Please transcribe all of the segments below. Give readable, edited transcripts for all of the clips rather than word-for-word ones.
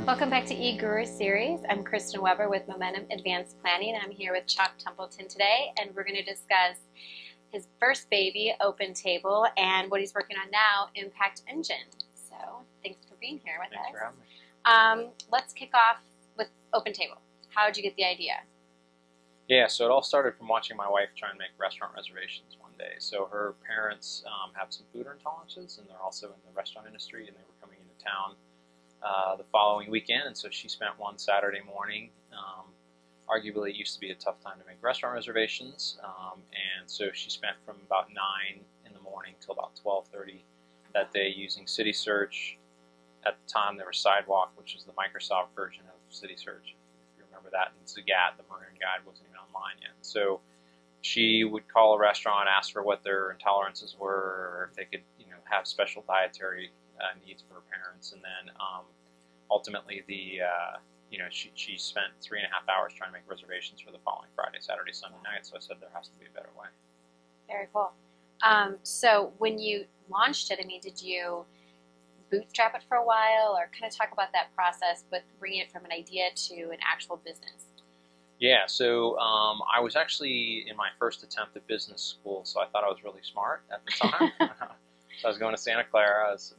Welcome back to eGuru Series. I'm Kristen Weber with Momentum Advanced Planning, and I'm here with Chuck Templeton today, and we're going to discuss his first baby, Open Table, and what he's working on now, Impact Engine. So thanks for being here with us. Thanks for having me. Let's kick off with Open Table. How did you get the idea? Yeah, so it all started from watching my wife try and make restaurant reservations one day. So her parents have some food intolerances, and they're also in the restaurant industry, and they were coming into town the following weekend, and so she spent one Saturday morning. Arguably, it used to be a tough time to make restaurant reservations, and so she spent from about 9 in the morning till about 12:30 that day using City Search. At the time, there was Sidewalk, which was the Microsoft version of City Search, if you remember that, and Zagat, the Maroon Guide, wasn't even online yet. So she would call a restaurant, ask for what their intolerances were, or if they could, have special dietary needs for her parents, and then ultimately she spent 3.5 hours trying to make reservations for the following Friday, Saturday, Sunday night. So I said there has to be a better way. Very cool. So when you launched it, did you bootstrap it for a while, or kind of talk about that process, but bringing it from an idea to an actual business? Yeah, so I was actually in my first attempt at business school, so I thought I was really smart at the time. So I was going to Santa Clara. I was,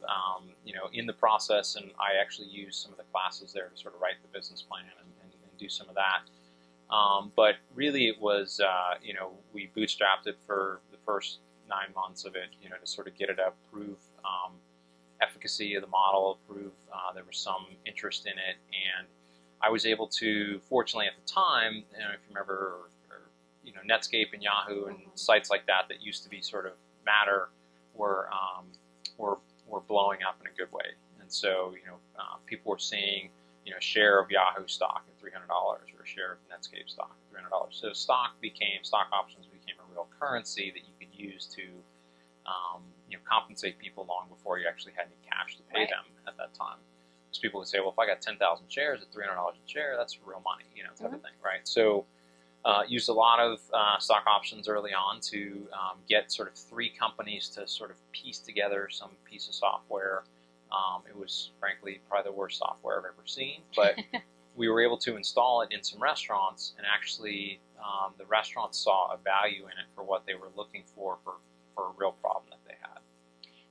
in the process, and I actually used some of the classes there to sort of write the business plan and do some of that. But really, it was, we bootstrapped it for the first 9 months of it, to sort of get it up, prove efficacy of the model, prove there was some interest in it, and I was able to, fortunately at the time, if you remember, Netscape and Yahoo and sites like that used to be sort of Matter were blowing up in a good way, and so people were seeing a share of Yahoo stock at $300 or a share of Netscape stock at $300. So stock options became a real currency that you could use to compensate people long before you actually had any cash to pay them at that time. Because people would say, well, if I got 10,000 shares at $300 a share, that's real money, type of thing, right? So used a lot of stock options early on to get sort of 3 companies to sort of piece together some piece of software. It was, frankly, probably the worst software I've ever seen, but we were able to install it in some restaurants, and actually the restaurants saw a value in it for what they were looking for a real problem that they had.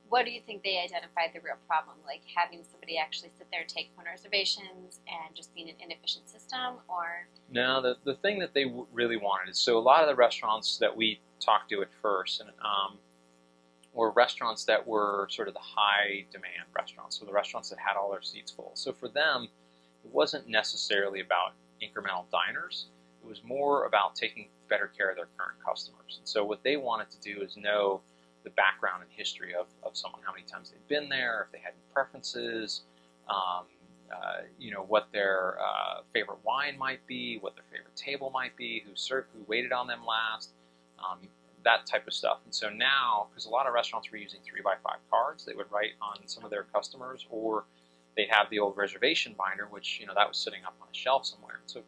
What do you think they identified the real problem? Like having somebody actually sit there and take phone reservations and just being an inefficient system, or? No, the thing that they really wanted is, so a lot of the restaurants that we talked to at first were restaurants that were sort of the high demand restaurants, so the restaurants that had all their seats full. So for them, it wasn't necessarily about incremental diners. It was more about taking better care of their current customers. And so what they wanted to do is know the background and history of someone, how many times they've been there, if they had any preferences, what their favorite wine might be, what their favorite table might be, who waited on them last, that type of stuff. And so now, because a lot of restaurants were using 3x5 cards, they would write on some of their customers, or they'd have the old reservation binder, which that was sitting up on a shelf somewhere. So,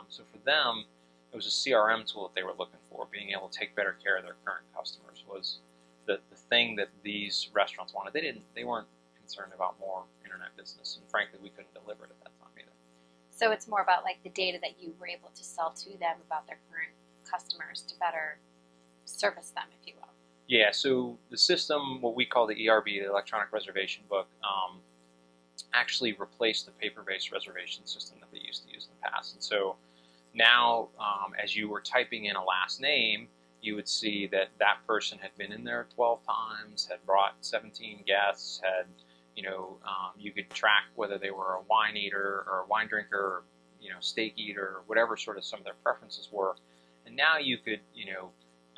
so for them, it was a CRM tool that they were looking for. Being able to take better care of their current customers was the thing that these restaurants wanted. They weren't concerned about more internet business, and frankly, we couldn't deliver it at that time either. So it's more about like the data that you were able to sell to them about their current customers to better service them, if you will. Yeah, so the system, what we call the ERB, the Electronic Reservation Book, actually replaced the paper-based reservation system that they used to use in the past. And so now, as you were typing in a last name, you would see that that person had been in there 12 times, had brought 17 guests, had, you could track whether they were a wine eater or a wine drinker, or, steak eater, or whatever sort of some of their preferences were. And now you could,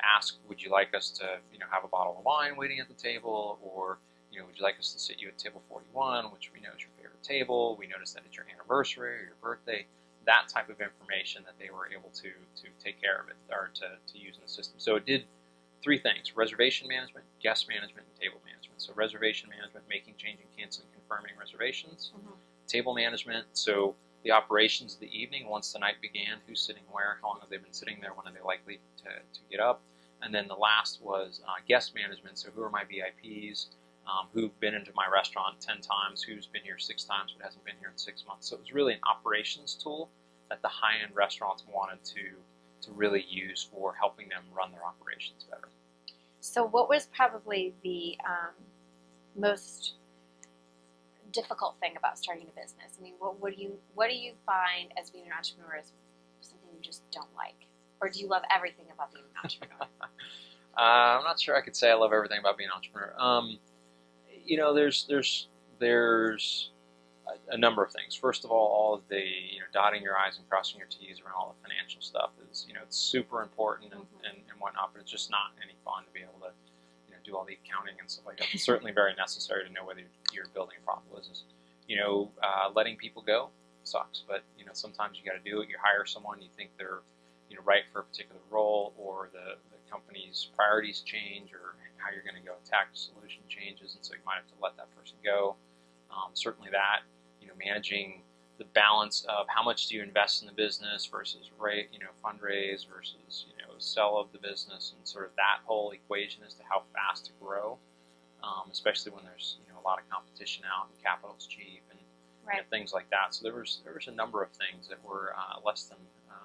ask, would you like us to, have a bottle of wine waiting at the table, or, would you like us to sit you at table 41, which we know is your favorite table. We noticed that it's your anniversary or your birthday. That type of information that they were able to take care of it, or to use in the system. So it did 3 things: reservation management, guest management, and table management. So reservation management, making, changing, canceling, confirming reservations. Table management, so the operations of the evening, once the night began, who's sitting where, how long have they been sitting there, when are they likely to get up. And then the last was guest management, so who are my VIPs, who've been into my restaurant 10 times, who's been here 6 times but hasn't been here in 6 months. So it was really an operations tool that the high-end restaurants wanted to really use for helping them run their operations better. So what was probably the most difficult thing about starting a business? I mean, what do you find as being an entrepreneur is something you just don't like? Or do you love everything about being an entrepreneur? I'm not sure I could say I love everything about being an entrepreneur. You know, there's a number of things. First of all of the dotting your I's and crossing your T's around all the financial stuff is it's super important and whatnot, but it's just not any fun to be able to do all the accounting and stuff like that. It's certainly very necessary to know whether you're building a profitable business. Letting people go sucks, but sometimes you got to do it. You hire someone, you think they're right for a particular role, or the company's priorities change, or how you're going to go attack the solution changes, and so you might have to let that person go. Certainly that, managing the balance of how much do you invest in the business versus fundraise versus sell of the business, and sort of that whole equation as to how fast to grow, especially when there's a lot of competition out and capital's cheap and things like that. So there was a number of things that were less than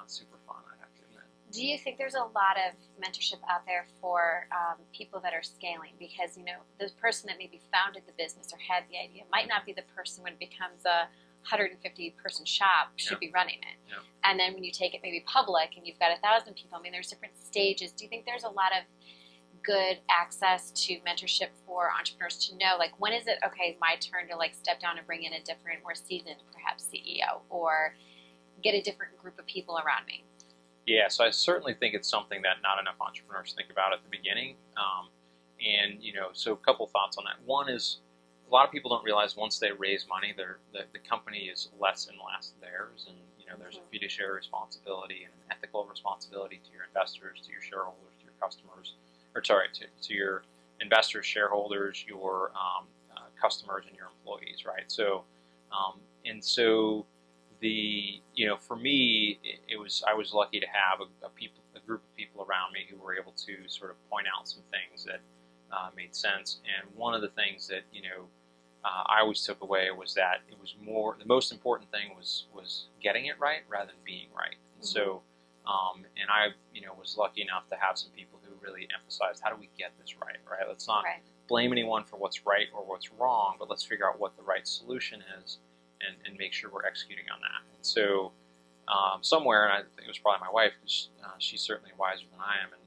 super fun, I'd have to admit. Do you think there's a lot of mentorship out there for people that are scaling? Because the person that maybe founded the business or had the idea might not be the person when it becomes a 150-person shop should be running it. Yeah. And then when you take it maybe public and you've got 1,000 people, I mean, there's different stages. Do you think there's a lot of good access to mentorship for entrepreneurs to know, like, when is it, okay, my turn to step down and bring in a different, more seasoned, perhaps CEO, or get a different group of people around me? Yeah, so I certainly think it's something that not enough entrepreneurs think about at the beginning. So a couple thoughts on that. One is, a lot of people don't realize once they raise money, the company is less and less theirs, and there's a fiduciary responsibility and an ethical responsibility to your investors, to your shareholders, to your customers, to your investors, shareholders, your customers, and your employees, right? So, for me, I was lucky to have a group of people around me who were able to sort of point out some things that made sense. And one of the things that I always took away was that it was the most important thing was getting it right rather than being right. And so, and I was lucky enough to have some people who really emphasized, how do we get this right? Right? Let's not blame anyone for what's right or what's wrong, but let's figure out what the right solution is and make sure we're executing on that. And so, somewhere, and I think it was probably my wife, because she's certainly wiser than I am, and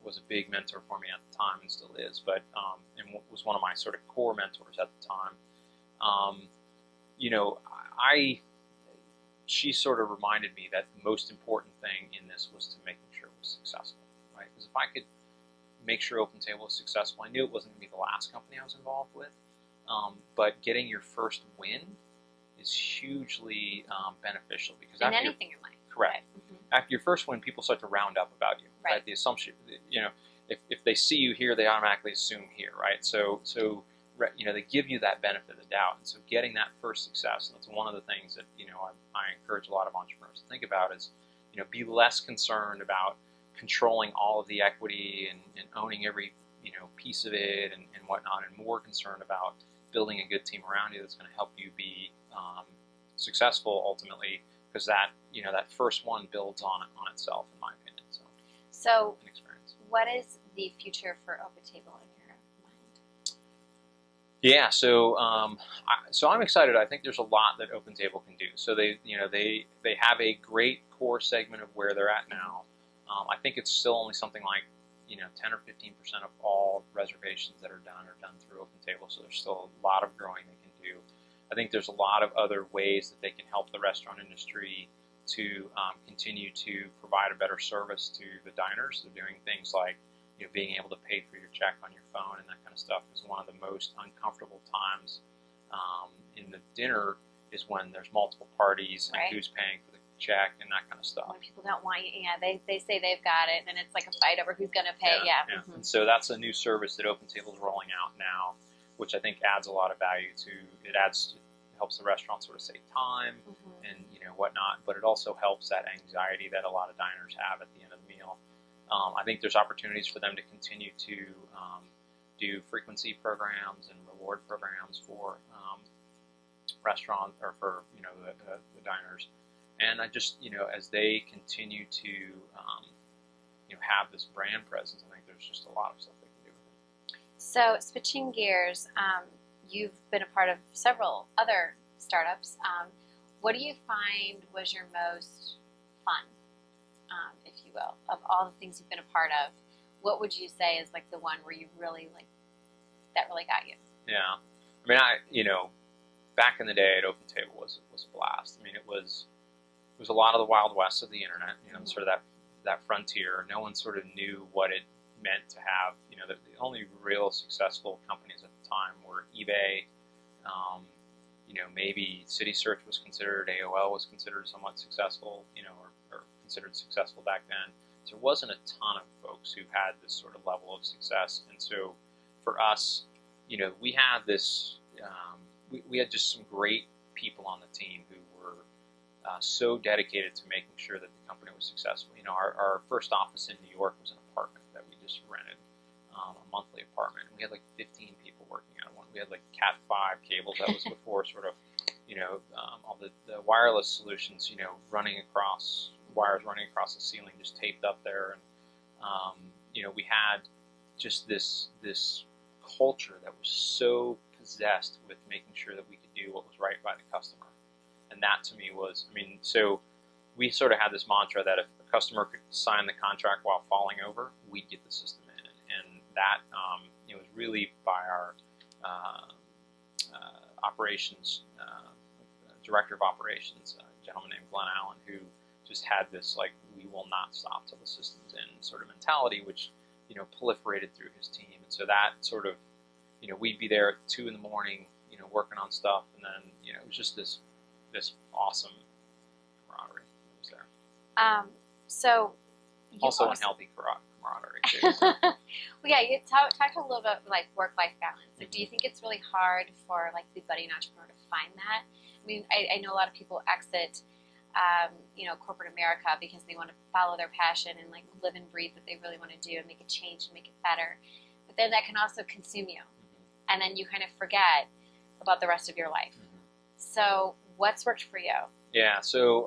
was a big mentor for me at the time and still is, but and was one of my sort of core mentors at the time. She sort of reminded me that the most important thing in this was to making sure it was successful, right? Because if I could make sure OpenTable was successful, I knew it wasn't going to be the last company I was involved with, but getting your first win is hugely beneficial, because in anything in life. Correct. After your first win, people start to round up about you. Right? The assumption, if they see you here, they automatically assume here, right? So they give you that benefit of the doubt. And so getting that first success, and that's one of the things that I encourage a lot of entrepreneurs to think about is, be less concerned about controlling all of the equity and owning every piece of it and whatnot, and more concerned about building a good team around you that's going to help you be successful ultimately, because that that first one builds on itself, in my opinion. So an experience. What is the future for OpenTable in your mind? Yeah, so I'm excited. I think there's a lot that OpenTable can do. So they have a great core segment of where they're at now. I think it's still only something like 10 or 15% of all reservations that are done through OpenTable. So there's still a lot of growing they can do. I think there's a lot of other ways that they can help the restaurant industry to continue to provide a better service to the diners. They're doing things like being able to pay for your check on your phone and that kind of stuff is one of the most uncomfortable times in the dinner, is when there's multiple parties and who's paying for the check and that kind of stuff. When people don't want you, they say they've got it, and it's like a fight over who's going to pay. And so that's a new service that OpenTable is rolling out now, which I think adds a lot of value to it. Helps the restaurant sort of save time and whatnot, but it also helps that anxiety that a lot of diners have at the end of the meal. I think there's opportunities for them to continue to do frequency programs and reward programs for restaurant or for the diners, and I just as they continue to have this brand presence, I think there's just a lot of stuff they can do with it. So switching gears, you've been a part of several other startups. What do you find was your most fun, if you will, of all the things you've been a part of? What would you say is like the one where you really that really got you? Yeah, I mean, back in the day at OpenTable was a blast. I mean, it was a lot of the Wild West of the internet, sort of that frontier. No one sort of knew what it meant to have, the only real successful companies at the time were eBay. Maybe CitySearch was considered, AOL was considered somewhat successful, or considered successful back then. So there wasn't a ton of folks who had this sort of level of success. And so for us, we had this, we had just some great people on the team who were so dedicated to making sure that the company was successful. Our first office in New York was an apartment that we just rented, a monthly apartment. We had like 15 people working out of one. We had like Cat 5 cables. That was before sort of, all the wireless solutions, wires running across the ceiling, just taped up there. And, we had just this culture that was so possessed with making sure that we could do what was right by the customer. And that to me was, so we sort of had this mantra that if a customer could sign the contract while falling over, we'd get the system in. And that was really by our operations, director of operations, a gentleman named Glenn Allen, who just had this, we will not stop till the system's in sort of mentality, which, proliferated through his team. And so that sort of, we'd be there at 2 in the morning, working on stuff. And then, it was just this awesome camaraderie that was there. So you also unhealthy camaraderie too. So. Well, yeah, you talk a little bit like work-life balance. Like, do you think it's really hard for the budding entrepreneur to find that? I know a lot of people exit, corporate America because they want to follow their passion and live and breathe what they really want to do and make a change and make it better. But then that can also consume you, and then you kind of forget about the rest of your life. So what's worked for you? Yeah, so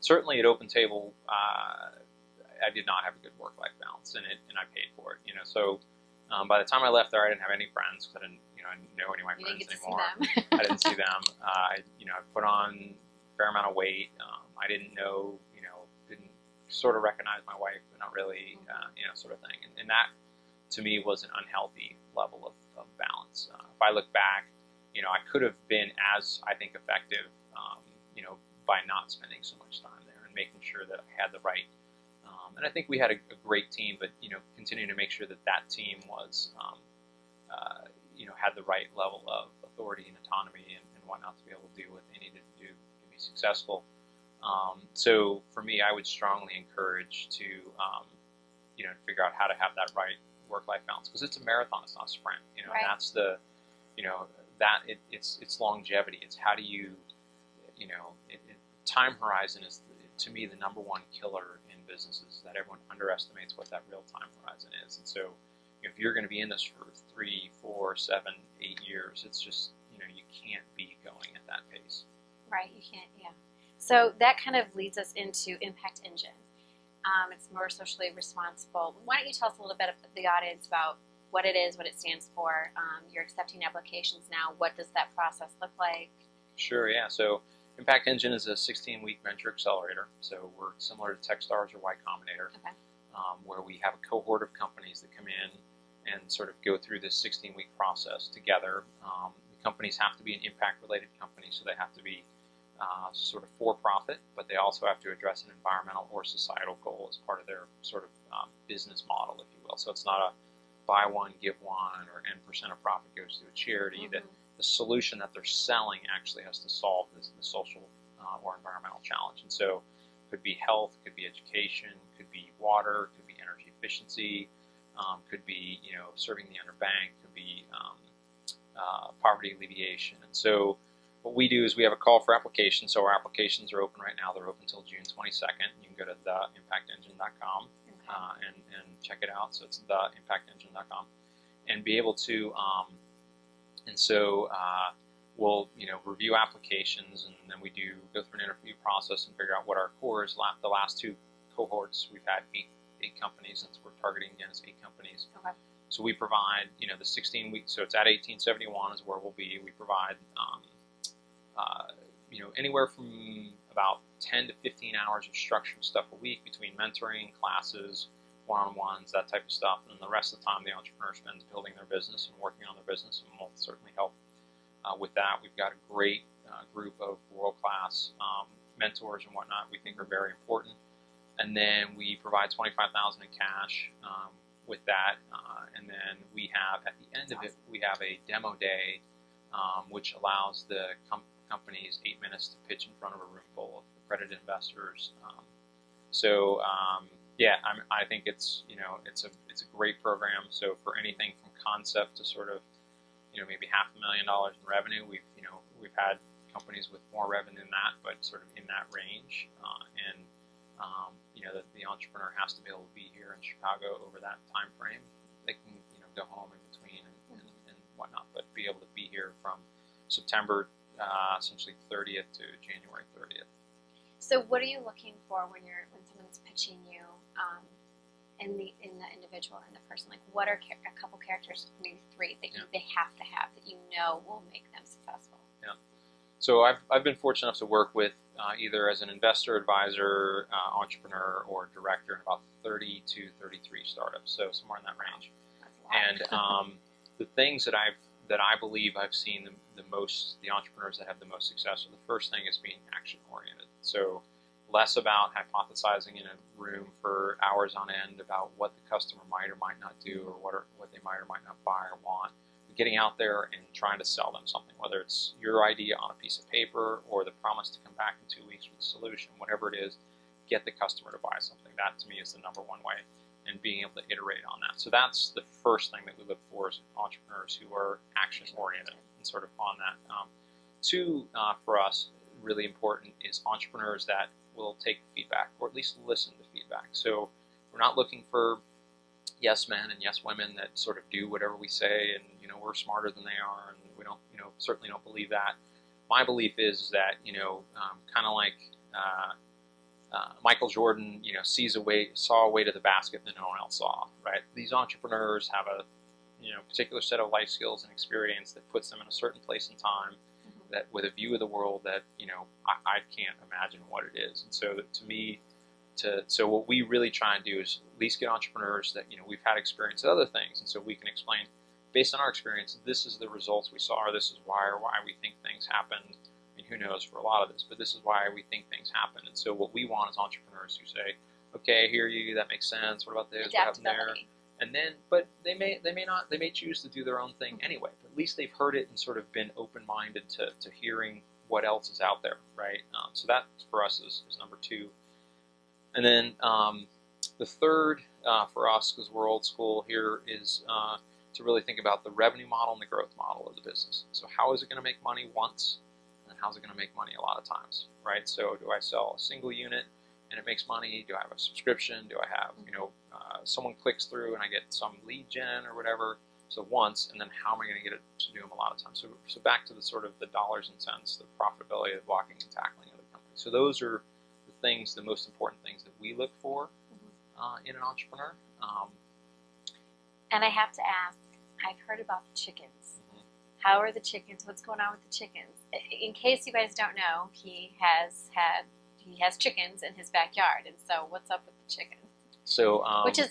certainly at OpenTable, I did not have a good work-life balance in it, and I paid for it. So by the time I left there, I didn't have any friends because I didn't know any of my friends anymore. I didn't see them. I put on a fair amount of weight. I didn't didn't sort of recognize my wife, but not really, sort of thing. And that, to me, was an unhealthy level of balance. If I look back, I could have been as, I think, effective, by not spending so much time there and making sure that I had the right, and I think we had a great team, but, continuing to make sure that that team was, had the right level of authority and autonomy and whatnot to be able to do what they needed to do to be successful. So for me, I would strongly encourage to, figure out how to have that right work-life balance, because it's a marathon, it's not a sprint, right. And that's the, it's longevity. It's how do you, time horizon is, to me, the number one killer in businesses, that everyone underestimates what that real time horizon is. And so if you're going to be in this for 3, 4, 7, 8 years, it's just, you can't be going at that pace. Right, you can't, yeah. So that kind of leads us into Impact Engine. It's more socially responsible. Why don't you tell us a little bit of the audience about what it is, what it stands for? You're accepting applications now. What does that process look like? Sure, yeah. So Impact Engine is a 16-week venture accelerator. So we're similar to Techstars or Y Combinator, okay. Where we have a cohort of companies that come in and sort of go through this 16-week process together. The companies have to be an impact-related company, so they have to be sort of for-profit, but they also have to address an environmental or societal goal as part of their sort of business model, if you will. So it's not a buy one, give one, or N% of profit goes to a charity. That the solution that they're selling actually has to solve the social or environmental challenge. And so it could be health, could be education, could be water, could be energy efficiency, could be serving the underbanked, could be poverty alleviation. And so what we do is we have a call for applications. So our applications are open right now. They're open until June 22nd. You can go to theimpactengine.com and check it out. So it's theimpactengine.com. and be able to, we'll review applications, and then we go through an interview process and figure out what our core is. The last two cohorts, we've had eight companies, and we're targeting again as 8 companies. Okay. So we provide, the 16 weeks. So it's at 1871 is where we'll be. We provide, anywhere from about 10 to 15 hours of structured stuff a week between mentoring, classes, one-on-ones, that type of stuff. And the rest of the time, the entrepreneur spends building their business and working on their business, and we'll certainly help with that. We've got a great group of world-class mentors and whatnot we think are very important. And then we provide $25,000 in cash with that. And then we have, at the end of it, we have a demo day, which allows the companies 8 minutes to pitch in front of a room full of accredited investors. I think it's a great program. So for anything from concept to sort of maybe $500,000 in revenue, we've had companies with more revenue than that, but sort of in that range. The entrepreneur has to be able to be here in Chicago over that time frame. They can go home in between and whatnot, but be able to be here from September essentially 30th to January 30th. So what are you looking for when someone's pitching you in the individual and the person? Like, what are a couple characters, maybe 3, that they have to have that will make them successful? Yeah. So I've been fortunate enough to work with either as an investor, advisor, entrepreneur, or director in about 30 to 33 startups. So somewhere in that range. That's a lot. And the things that I believe I've seen the entrepreneurs that have the most success. So the first thing is being action oriented. So less about hypothesizing in a room for hours on end about what the customer might or might not do, or what they might or might not buy or want. But getting out there and trying to sell them something, whether it's your idea on a piece of paper or the promise to come back in 2 weeks with a solution, whatever it is, get the customer to buy something. That to me is the number one way, and being able to iterate on that. So that's the first thing that we look for as entrepreneurs who are action oriented and sort of on that. 2, for us, really important is entrepreneurs that will take feedback, or at least listen to feedback. So we're not looking for yes men and yes women that sort of do whatever we say, and we're smarter than they are, and we don't certainly don't believe that. My belief is that kind of like Michael Jordan saw a way to the basket that no one else saw, right? These entrepreneurs have a particular set of life skills and experience that puts them in a certain place in time, that with a view of the world that I can't imagine what it is. And so to me, so what we really try and do is at least get entrepreneurs that we've had experience with other things, and so we can explain based on our experience, this is the results we saw, or this is why we think things happened. I mean, who knows for a lot of this, but this is why we think things happen. And so what we want is entrepreneurs who say, okay, I hear you, that makes sense, what about this, what happened there? And then, but they may choose to do their own thing anyway, but at least they've heard it and sort of been open-minded to hearing what else is out there, right? So that for us is number 2. And then the third for us, because we're old school here, is to really think about the revenue model and the growth model of the business. So how is it going to make money once, and how's it going to make money a lot of times, right? So do I sell a single unit and it makes money? Do I have a subscription? Do I have, someone clicks through and I get some lead gen or whatever? So once, and then how am I going to get it to do them a lot of times? So back to the sort of the dollars and cents, the profitability of blocking and tackling of the company. So those are the most important things that we look for in an entrepreneur. And I have to ask, I've heard about the chickens. How are the chickens? What's going on with the chickens? In case you guys don't know, he has chickens in his backyard, and so what's up with the chickens? So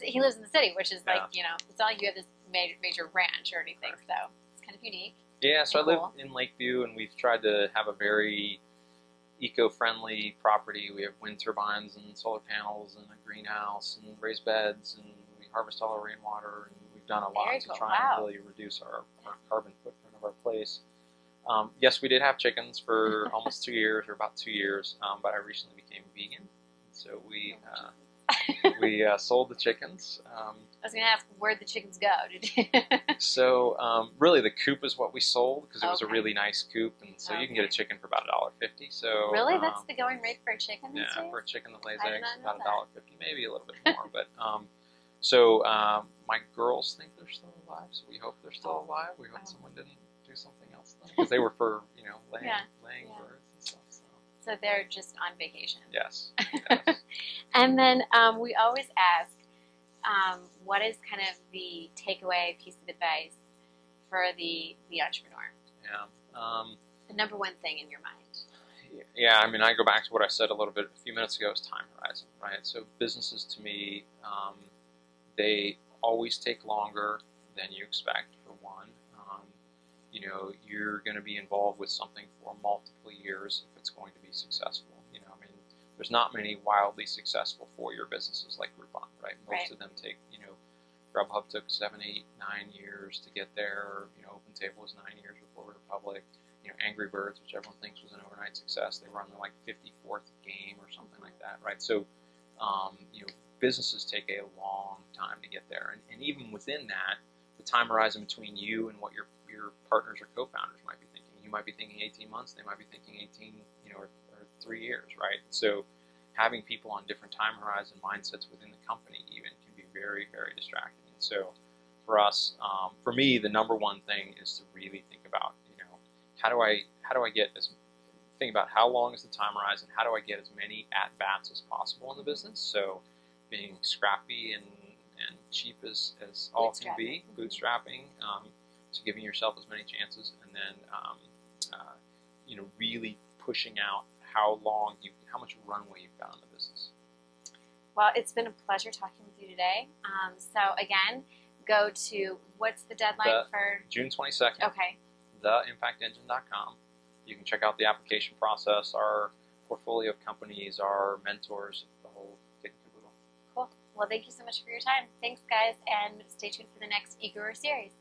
he lives in the city, which is like it's not like you have this major ranch or anything, so it's kind of unique. Yeah, so I live in Lakeview, and we've tried to have a very eco-friendly property. We have wind turbines and solar panels and a greenhouse and raised beds, and we harvest all our rainwater, and we've done a lot to try and really reduce our carbon footprint of our place. Yes, we did have chickens for almost 2 years, or about 2 years, but I recently became vegan, so we sold the chickens. I was going to ask, where'd the chickens go? So really the coop is what we sold, because it was a really nice coop, and so you can get a chicken for about $1.50. So really, that's the going rate for a chicken these days? For a chicken that lays eggs, about $1.50, maybe a little bit more. But So my girls think they're still alive, so we hope they're still alive. We hope someone didn't do something else then, because they were for laying birds and stuff. So they're just on vacation. Yes. And then we always ask, what is kind of the takeaway piece of advice for the entrepreneur? Yeah. The number one thing in your mind. Yeah, I mean, I go back to what I said a few minutes ago, is time horizon, right? So businesses, to me, they always take longer than you expect, for one. You're going to be involved with something for multiple years if it's going to be successful. I mean, there's not many wildly successful 4-year businesses like Groupon, right? Most of them take, Grubhub took 7, 8, 9 years to get there. OpenTable was 9 years before we were public. Angry Birds, which everyone thinks was an overnight success, they were on their like 54th game or something like that, right? So, businesses take a long time to get there, and even within that, the time horizon between you and what your partners or co-founders might be thinking. You might be thinking 18 months, they might be thinking 18, or 3 years, right? So, having people on different time horizon mindsets within the company even can be very, very distracting. And so, for us, for me, the number one thing is to really think about, how do I get think about how long is the time horizon, how do I get as many at-bats as possible in the business? So being scrappy and cheap as all can be, bootstrapping, so giving yourself as many chances, and then really pushing out how much runway you've got in the business. Well, it's been a pleasure talking with you today. So again, go to, what's the deadline for? June 22nd. Okay. theimpactengine.com. You can check out the application process, our portfolio of companies, our mentors, the whole kit and caboodle. Cool. Well, thank you so much for your time. Thanks, guys, and stay tuned for the next eGrewer series.